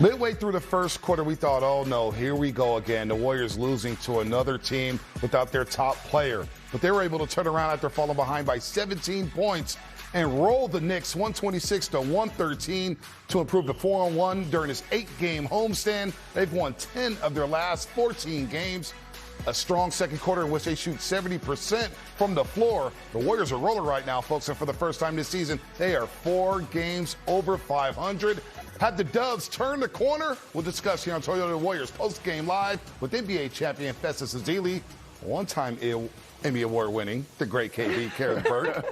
Midway through the first quarter, we thought, oh no, here we go again. The Warriors losing to another team without their top player. But they were able to turn around after falling behind by 17 points and roll the Knicks 126 to 113 to improve to 4-1 during this 8-game homestand. They've won 10 of their last 14 games. A strong second quarter in which they shoot 70% from the floor. The Warriors are rolling right now, folks, and for the first time this season, they are 4 games over 500. Have the Dubs turned the corner? We'll discuss here on Toyota Warriors Postgame Live with NBA champion Festus Ezeli, one-time Emmy Award winning, the great KB Karen Burke.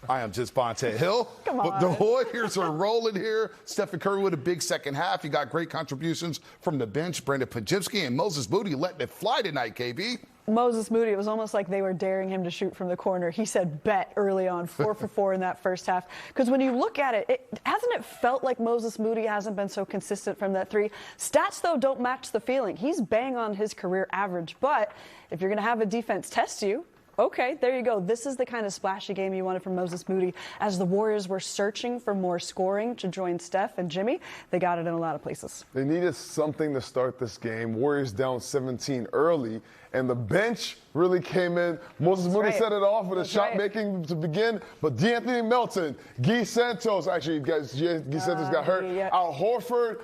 I am just Bonte Hill. Come on. But the Warriors are rolling here. Stephen Curry with a big second half. He got great contributions from the bench. Brandin Podziemski and Moses Moody letting it fly tonight, KB. Moses Moody, it was almost like they were daring him to shoot from the corner. He said bet early on, 4 for 4 in that first half. Because when you look at it, hasn't it felt like Moses Moody hasn't been so consistent from that three? Stats, though, don't match the feeling. He's bang on his career average. But if you're going to have a defense test you, okay, there you go. This is the kind of splashy game you wanted from Moses Moody. As the Warriors were searching for more scoring to join Steph and Jimmy, they got it in a lot of places. They needed something to start this game. Warriors down 17 early, and the bench really came in. Moses Moody set it off with a shot making to begin, but D'Anthony Melton, Guy Santos, actually, Guy Santos got hurt. Yeah. Al Horford,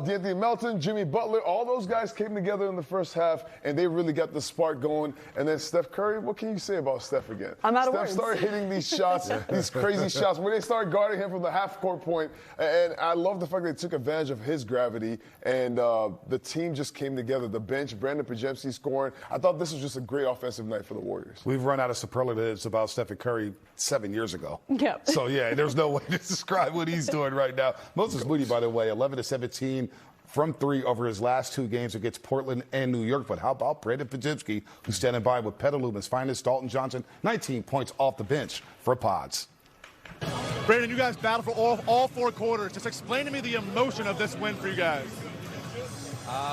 D'Anthony Melton, Jimmy Butler, all those guys came together in the first half, and they really got the spark going. And then Steph Curry, what can you say about Steph again? I'm out of Steph words. started hitting these shots, these crazy shots, when they started guarding him from the half-court point. And I love the fact they took advantage of his gravity, and the team just came together. The bench, Brandin Podziemski scoring. I thought this was just a great offensive night for the Warriors. We've run out of superlatives about Stephen Curry 7 years ago. Yep. So, yeah, there's no way to describe what he's doing right now. Moses Moody, by the way, 11 to 17 from 3 over his last 2 games against Portland and New York. But how about Brandin Podziemski, who's standing by with Petaluma's finest, Dalton Johnson, 19 points off the bench for Pods. Brandon, you guys battled for all 4 quarters. Just explain to me the emotion of this win for you guys.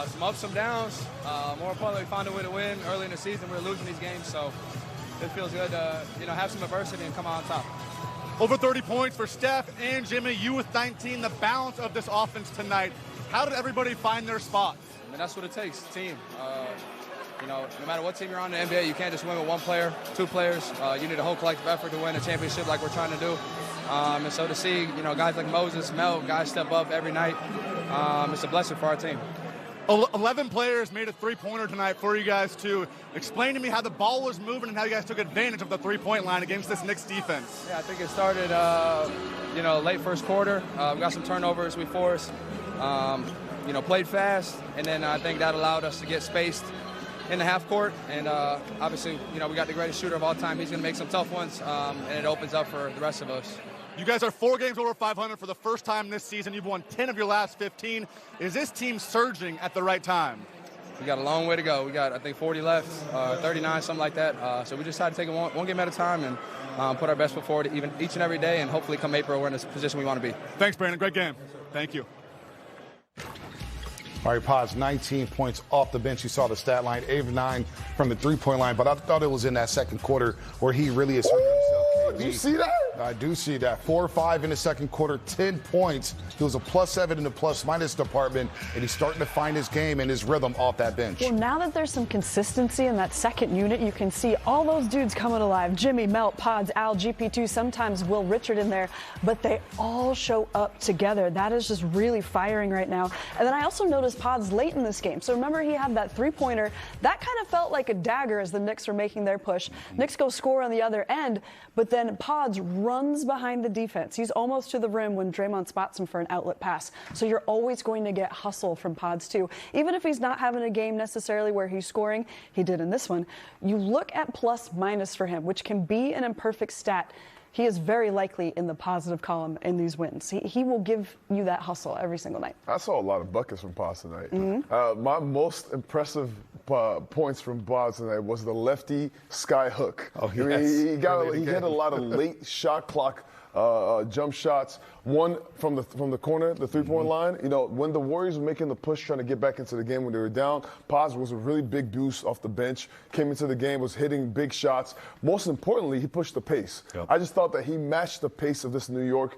Some ups, some downs. More importantly, we found a way to win. Early in the season, we were losing these games, so it feels good to have some adversity and come out on top. Over 30 points for Steph and Jimmy. You with 19. The balance of this offense tonight. How did everybody find their spots? I mean, that's what it takes, team. No matter what team you're on in the NBA, you can't just win with 1 player, 2 players. You need a whole collective effort to win a championship like we're trying to do. And so to see, guys like Moses, Mel, guys step up every night, it's a blessing for our team. 11 players made a three-pointer tonight for you guys, too. Explain to me how the ball was moving and how you guys took advantage of the three-point line against this Knicks defense. Yeah, I think it started, late first quarter. We got some turnovers we forced, played fast, and then I think that allowed us to get spaced in the half court. And obviously, we got the greatest shooter of all time. He's going to make some tough ones, and it opens up for the rest of us. You guys are 4 games over 500 for the first time this season. You've won 10 of your last 15. Is this team surging at the right time? We got a long way to go. We got, I think, 40 left, 39, something like that. So we just decided to take it one game at a time and put our best foot forward each and every day, and hopefully come April we're in the position we want to be. Thanks, Brandon. Great game. Thank you. All right, Pods, 19 points off the bench. You saw the stat line, 8 of 9 from the three-point line, but I thought it was in that second quarter where he really asserted himself. Did you see that? I do see that. 4 or 5 in the second quarter, 10 points. He was a +7 in the plus-minus department, and he's starting to find his game and his rhythm off that bench. Well, now that there's some consistency in that second unit, you can see all those dudes coming alive. Jimmy, Melt, Pods, Al, GP2, sometimes Will Richard in there, but they all show up together. That is just really firing right now. And then I also noticed Pods late in this game. So remember, he had that three-pointer. That kind of felt like a dagger as the Knicks were making their push. Knicks go score on the other end, but then Pods runs behind the defense. He's almost to the rim when Draymond spots him for an outlet pass. So you're always going to get hustle from Pods too. Even if he's not having a game necessarily where he's scoring, he did in this one. You look at plus-minus for him, which can be an imperfect stat. He is very likely in the positive column in these wins. He will give you that hustle every single night. I saw a lot of buckets from Pods tonight. My most impressive points from Pods tonight was the lefty sky hook. Oh, yes. He had a lot of late shot clock jump shots. One from the corner, the three-point line. You know, when the Warriors were making the push trying to get back into the game when they were down, Pods was a really big deuce off the bench, came into the game, was hitting big shots. Most importantly, he pushed the pace. Yep. I just thought that he matched the pace of this New York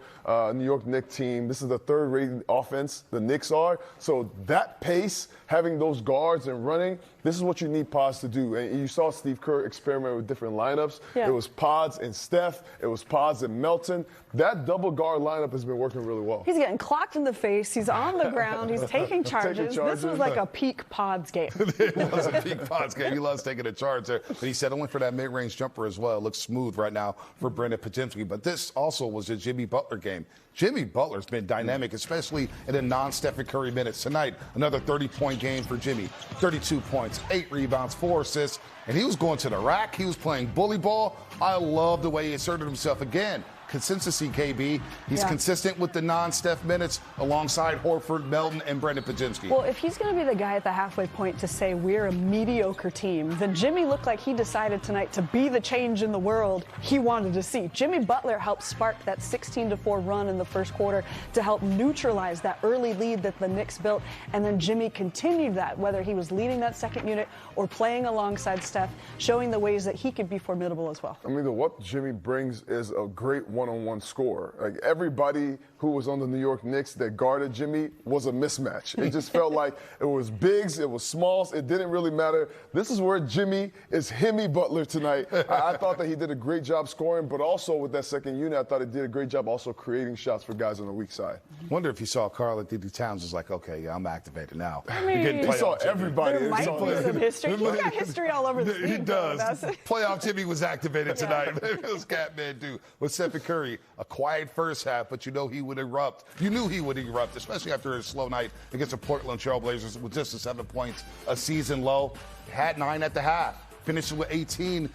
Knicks team. This is the third-rated offense the Knicks are. So that pace, having those guards and running, this is what you need Pods to do. And you saw Steve Kerr experiment with different lineups. Yeah. It was Pods and Steph. It was Pods and Melton. That double guard lineup has been working really well. He's getting clocked in the face. He's on the ground. He's taking charges. This was like a peak Pods game. It was a peak Pods game. He loves taking a charge there. But he said only for that mid-range jumper as well. It looks smooth right now for Brandin Podziemski. But this also was a Jimmy Butler game. Jimmy Butler's been dynamic, especially in the non-Stephen Curry minutes. Tonight, another 30-point game for Jimmy. 32 points, 8 rebounds, 4 assists. And he was going to the rack. He was playing bully ball. I love the way he asserted himself again. Consistency, KB. He's consistent with the non-Steph minutes alongside Horford, Melton, and Brandin Podziemski. Well, if he's going to be the guy at the halfway point to say we're a mediocre team, then Jimmy looked like he decided tonight to be the change in the world he wanted to see. Jimmy Butler helped spark that 16-4 run in the first quarter to help neutralize that early lead that the Knicks built, and then Jimmy continued that, whether he was leading that second unit or playing alongside Steph, showing the ways that he could be formidable as well. I mean, what Jimmy brings is a great one-on-one score. Like, everybody who was on the New York Knicks that guarded Jimmy was a mismatch. It just felt like it was bigs, it was smalls, it didn't really matter. This is where Jimmy is Himmy Butler tonight. I thought that he did a great job scoring, but also with that second unit, I thought he did a great job also creating shots for guys on the weak side. Wonder if you saw Karl-Anthony Towns was like, okay, yeah, I'm activated now. I mean, he saw everybody. There might be some history. He's got history all over the league. He does. Playoff Jimmy was activated tonight. It was Catman too. With Stephen Curry, a quiet first half, but you know he would erupt. You knew he would erupt, especially after a slow night against the Portland Trailblazers with just 7 points, a season low. Had 9 at the half. Finished with 18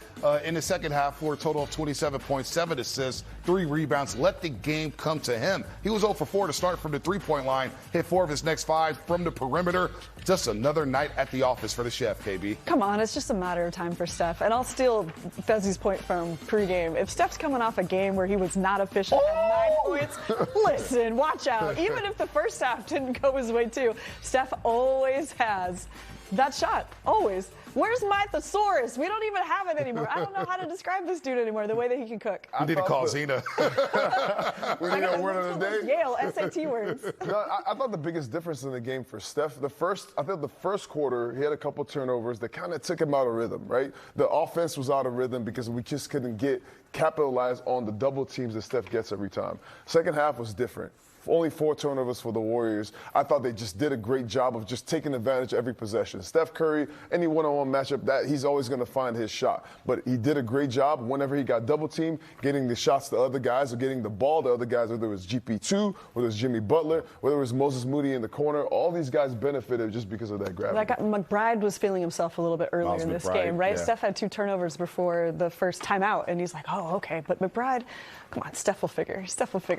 in the second half for a total of 27 points, 7 assists, 3 rebounds. Let the game come to him. He was 0 for 4 to start from the three-point line. Hit 4 of his next 5 from the perimeter. Just another night at the office for the chef, KB. Come on, it's just a matter of time for Steph. And I'll steal Fezzi's point from pregame. If Steph's coming off a game where he was not efficient at 9 points, listen, watch out. Even if the first half didn't go his way too, Steph always has that shot, always. Where's my thesaurus? We don't even have it anymore. I don't know how to describe this dude anymore, the way that he can cook. We need to call Zena. We need a word of the day. Yale, SAT words. No, I thought the biggest difference in the game for Steph, I thought the first quarter, he had a couple turnovers that kind of took him out of rhythm, right? The offense was out of rhythm because we just couldn't capitalize on the double teams that Steph gets every time. Second half was different. Only 4 turnovers for the Warriors. I thought they just did a great job of just taking advantage of every possession. Steph Curry, any one-on-one matchup, that he's always going to find his shot. But he did a great job whenever he got double-teamed, getting the shots to other guys or getting the ball to other guys, whether it was GP2, whether it was Jimmy Butler, whether it was Moses Moody in the corner. All these guys benefited just because of that gravity. McBride was feeling himself a little bit earlier in this game, right? Yeah. Steph had 2 turnovers before the first timeout, and he's like, oh, okay. But McBride, come on, Steph will figure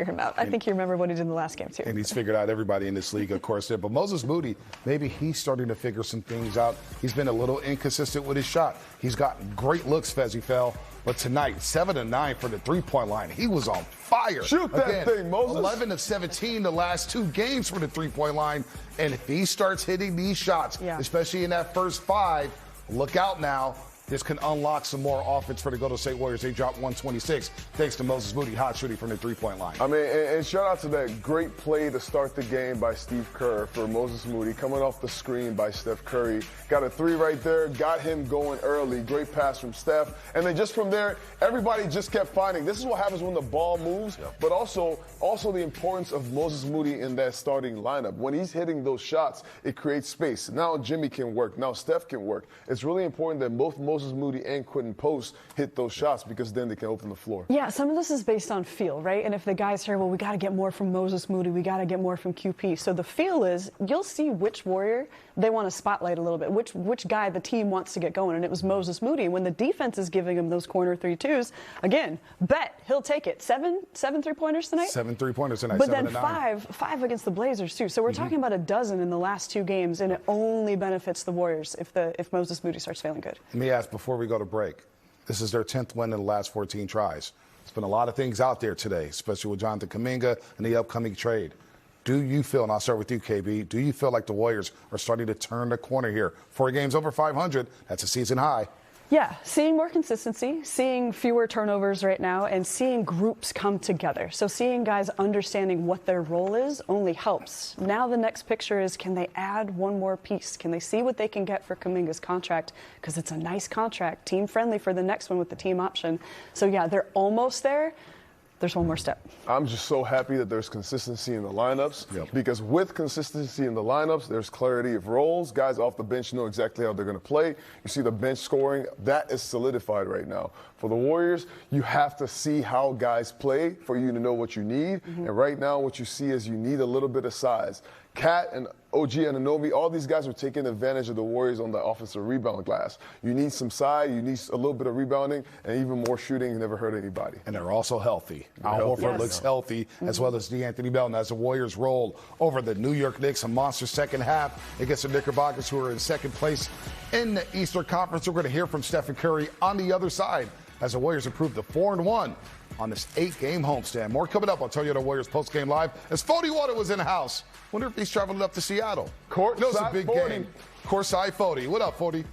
him out. I think you remember what he did in the last game, too. And he's figured out everybody in this league, of course, there. But Moses Moody, maybe he's starting to figure some things out. He's been a little inconsistent with his shot. He's got great looks, Fezzi fell. But tonight, 7 of 9 for the three-point line. He was on fire. Shoot that thing, Moses. 11 of 17 the last 2 games for the three-point line. And if he starts hitting these shots, especially in that first 5, look out now. This can unlock some more offense for the Golden State Warriors. They dropped 126 thanks to Moses Moody, hot shooting from the three-point line. I mean, and shout out to that great play to start the game by Steve Kerr for Moses Moody, coming off the screen by Steph Curry. Got a 3 right there, got him going early. Great pass from Steph. And then just from there, everybody just kept finding. This is what happens when the ball moves, but also the importance of Moses Moody in that starting lineup. When he's hitting those shots, it creates space. Now Jimmy can work. Now Steph can work. It's really important that both Moses Moody and Quentin Post hit those shots because then they can open the floor. Yeah, some of this is based on feel, right? And if the guys say, well, we got to get more from Moses Moody, we got to get more from QP. So the feel is you'll see which Warrior they want to spotlight a little bit, which guy the team wants to get going. And it was Moses Moody. When the defense is giving him those corner 3-2s, again, bet he'll take it. 7 3-pointers tonight? 7 3-pointers tonight. But then 5 against the Blazers, too. So we're talking about a dozen in the last 2 games, and it only benefits the Warriors if Moses Moody starts feeling good. Let me ask before we go to break. This is their 10th win in the last 14 tries. There's been a lot of things out there today, especially with Jonathan Kuminga and the upcoming trade. Do you feel, and I'll start with you, KB, do you feel like the Warriors are starting to turn the corner here? 4 games over 500, that's a season high. Yeah, seeing more consistency, seeing fewer turnovers right now, and seeing groups come together. So seeing guys understanding what their role is only helps. Now the next picture is, can they add one more piece? Can they see what they can get for Kuminga's contract? Because it's a nice contract, team-friendly for the next one with the team option. So, yeah, they're almost there. There's one more step. I'm just so happy that there's consistency in the lineups, because with consistency in the lineups, there's clarity of roles. Guys off the bench know exactly how they're going to play. You see the bench scoring. That is solidified right now. For the Warriors, you have to see how guys play for you to know what you need. And right now, what you see is you need a little bit of size. Cat and OG Anunoby, all these guys are taking advantage of the Warriors on the offensive rebound glass. You need some size, you need a little bit of rebounding, and even more shooting. You never hurt anybody. And they're also healthy. Al Horford looks healthy, as well as DeAnthony Bell. And as the Warriors roll over the New York Knicks, a monster second half against the Knickerbockers, who are in second place in the Eastern Conference. We're going to hear from Stephen Curry on the other side as the Warriors improve to 4-1 on this 8-game homestand. More coming up on Toyota Warriors Postgame Live as Fody Water was in the house. Wonder if he's traveling up to Seattle. Courtside a big game. Courtside Fody. What up, Fody?